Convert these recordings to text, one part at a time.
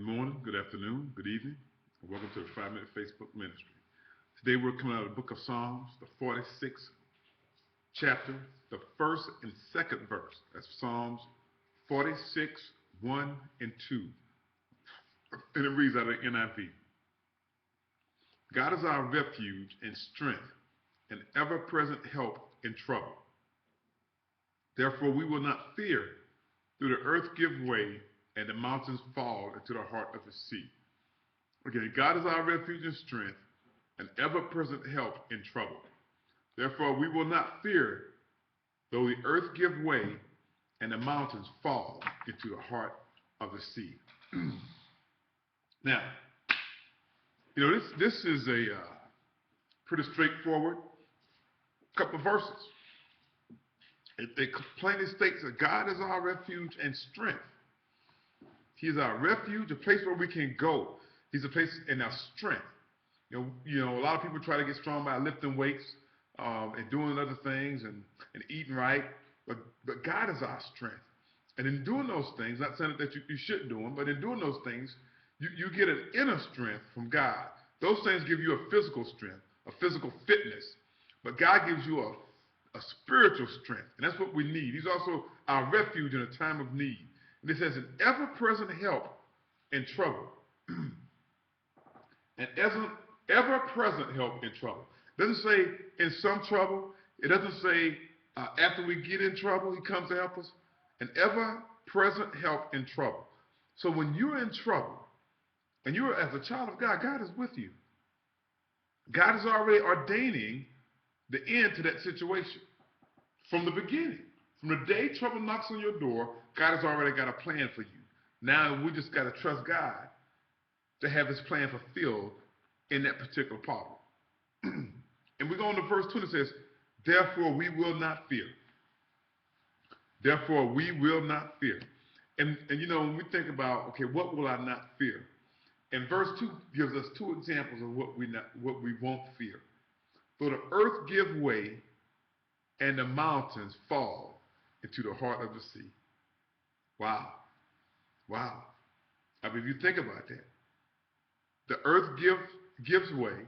morning, good afternoon, good evening, and welcome to the 5 Minute Facebook Ministry. Today we're coming out of the book of Psalms, the 46th chapter, the first and second verse. That's Psalms 46, 1 and 2. And it reads out of the NIV. God is our refuge and strength, an ever-present help in trouble. Therefore we will not fear, though the earth give way and the mountains fall into the heart of the sea. Again, God is our refuge and strength, an ever-present help in trouble. Therefore we will not fear, though the earth give way and the mountains fall into the heart of the sea. Now, this is a pretty straightforward couple of verses. It plainly states that God is our refuge and strength. He's our refuge, a place where we can go. He's a place in our strength. You know, a lot of people try to get strong by lifting weights and doing other things and eating right. But God is our strength. And in doing those things, not saying that you shouldn't do them, but in doing those things, you get an inner strength from God. Those things give you a physical strength, a physical fitness. But God gives you a spiritual strength. And that's what we need. He's also our refuge in a time of need. And it says an ever-present help in trouble. An ever-present help in trouble. It doesn't say in some trouble. It doesn't say after we get in trouble, he comes to help us. An ever-present help in trouble. So when you're in trouble, and you're as a child of God, God is with you. God is already ordaining the end to that situation from the beginning. From the day trouble knocks on your door, God has already got a plan for you. Now we just got to trust God to have his plan fulfilled in that particular problem. And we go on to verse 20, it says, therefore we will not fear. Therefore we will not fear. And when we think about, okay, what will I not fear? And verse 2 gives us two examples of what we won't fear. Though the earth give way and the mountains fall into the heart of the sea. Wow. Wow. I mean, if you think about that. The earth gives way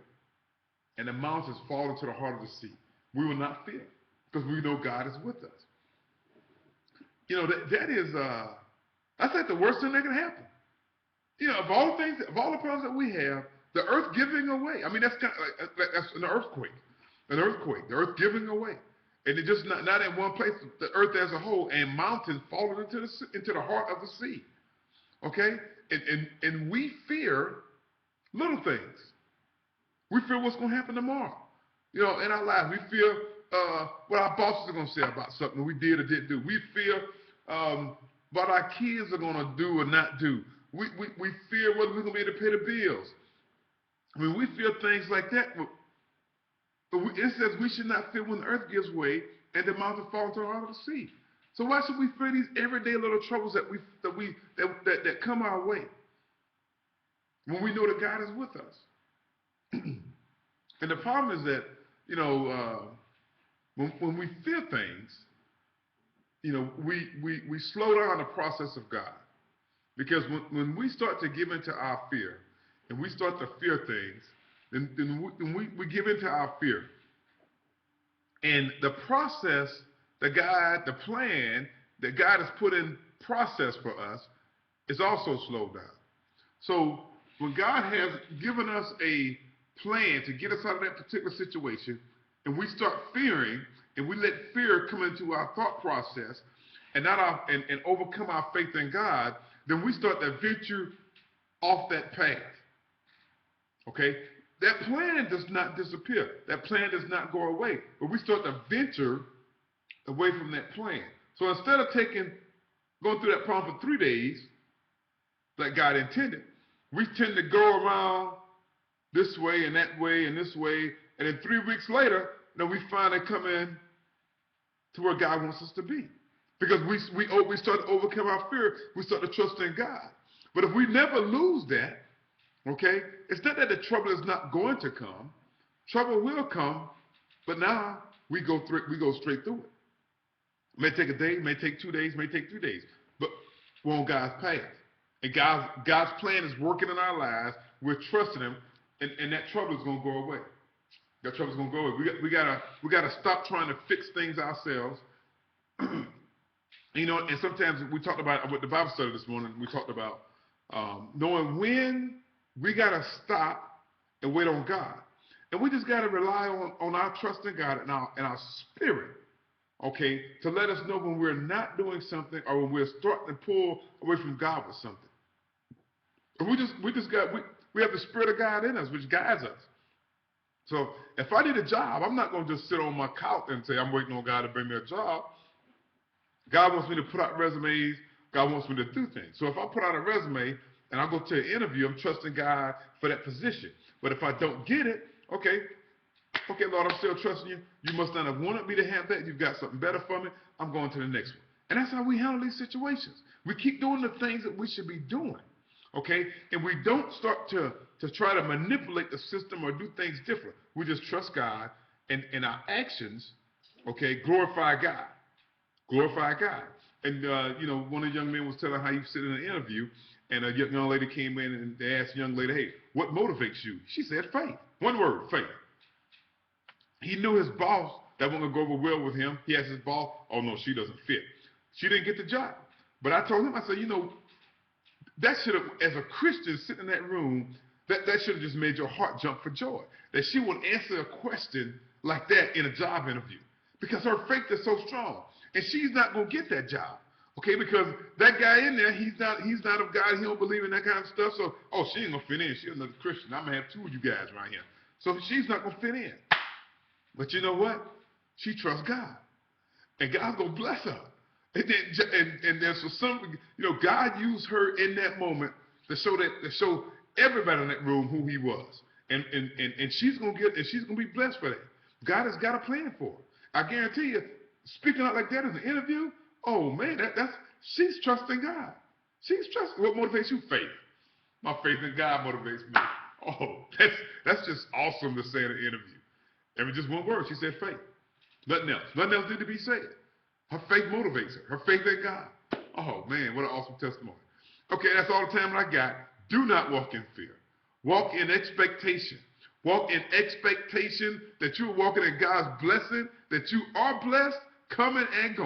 and the mountains fall into the heart of the sea. We will not fear because we know God is with us. That's like the worst thing that can happen. Of all the problems that we have, the earth giving away. I mean, that's kind of like that's an earthquake. The earth giving away. And it just not in one place, the earth as a whole, and mountains falling into the heart of the sea. Okay? And we fear little things. We fear what's going to happen tomorrow. In our lives, we fear what our bosses are going to say about something we did or didn't do. We fear what our kids are going to do or not do. We fear whether we're going to be able to pay the bills. I mean, we fear things like that. It says we should not fear when the earth gives way and the mountains fall into the heart of the sea. So why should we fear these everyday little troubles that come our way when we know that God is with us? And the problem is that when we fear things, we slow down the process of God. Because when we start to give into our fear and we start to fear things, then we give into our fear. And the process, the plan that God has put in process for us is also slowed down. So when God has given us a plan to get us out of that particular situation, and we start fearing, and we let fear come into our thought process and overcome our faith in God, then we start to venture off that path. Okay? That plan does not disappear. That plan does not go away. But we start to venture away from that plan. So instead of going through that problem for 3 days, like God intended, we tend to go around this way and that way and this way, and then 3 weeks later, we finally come in to where God wants us to be. Because we start to overcome our fear, we start to trust in God. But if we never lose that, okay, it's not that the trouble is not going to come. Trouble will come, but now we go straight through it. It may take a day, it may take 2 days, it may take 3 days, but we're on God's path. And God's plan is working in our lives. We're trusting Him, and that trouble is going to go away. That trouble's going to go away. We gotta stop trying to fix things ourselves. You know, and sometimes we talked about with the Bible study this morning. We talked about knowing when we gotta stop and wait on God, and we just gotta rely on our trust in God and our spirit, okay, to let us know when we're not doing something or when we're starting to pull away from God with something. And we have the Spirit of God in us, which guides us. So if I need a job, I'm not going to just sit on my couch and say I'm waiting on God to bring me a job. God wants me to put out resumes. God wants me to do things. So if I put out a resume and I go to an interview, I'm trusting God for that position. But if I don't get it, okay, Lord, I'm still trusting you. You must not have wanted me to have that. You've got something better for me. I'm going to the next one. And that's how we handle these situations. We keep doing the things that we should be doing, okay? And we don't start to try to manipulate the system or do things different. We just trust God, and our actions, okay, glorify God. Glorify God. And, you know, one of the young men was telling how he was sitting in an interview, and a young lady came in and they asked the young lady, hey, what motivates you? She said, faith. One word, faith. He knew his boss that wasn't going to go over well with him. He asked his boss, oh, no, she doesn't fit. She didn't get the job. But I told him, I said, you know, that should have, as a Christian sitting in that room, that should have just made your heart jump for joy. That she would answer a question like that in a job interview. Because her faith is so strong. And she's not going to get that job. Okay, because that guy in there, he's not of God. He don't believe in that kind of stuff. So, oh, she ain't going to fit in. She's another Christian. I'm going to have two of you guys right here. So she's not going to fit in. But you know what? She trusts God. And God's going to bless her. And there's some, you know, God used her in that moment to show everybody in that room who He was. And she's going to be blessed for that. God has got a plan for her. I guarantee you, speaking out like that in an interview, oh man, she's trusting God. She's trusting. What motivates you? Faith. My faith in God motivates me. Oh, that's just awesome to say in an interview. And with just one word, she said faith. Nothing else. Nothing else need to be said. Her faith motivates her. Her faith in God. Oh man, what an awesome testimony. Okay, that's all the time I got. Do not walk in fear. Walk in expectation. Walk in expectation that you're walking in God's blessing, that you are blessed, coming and going.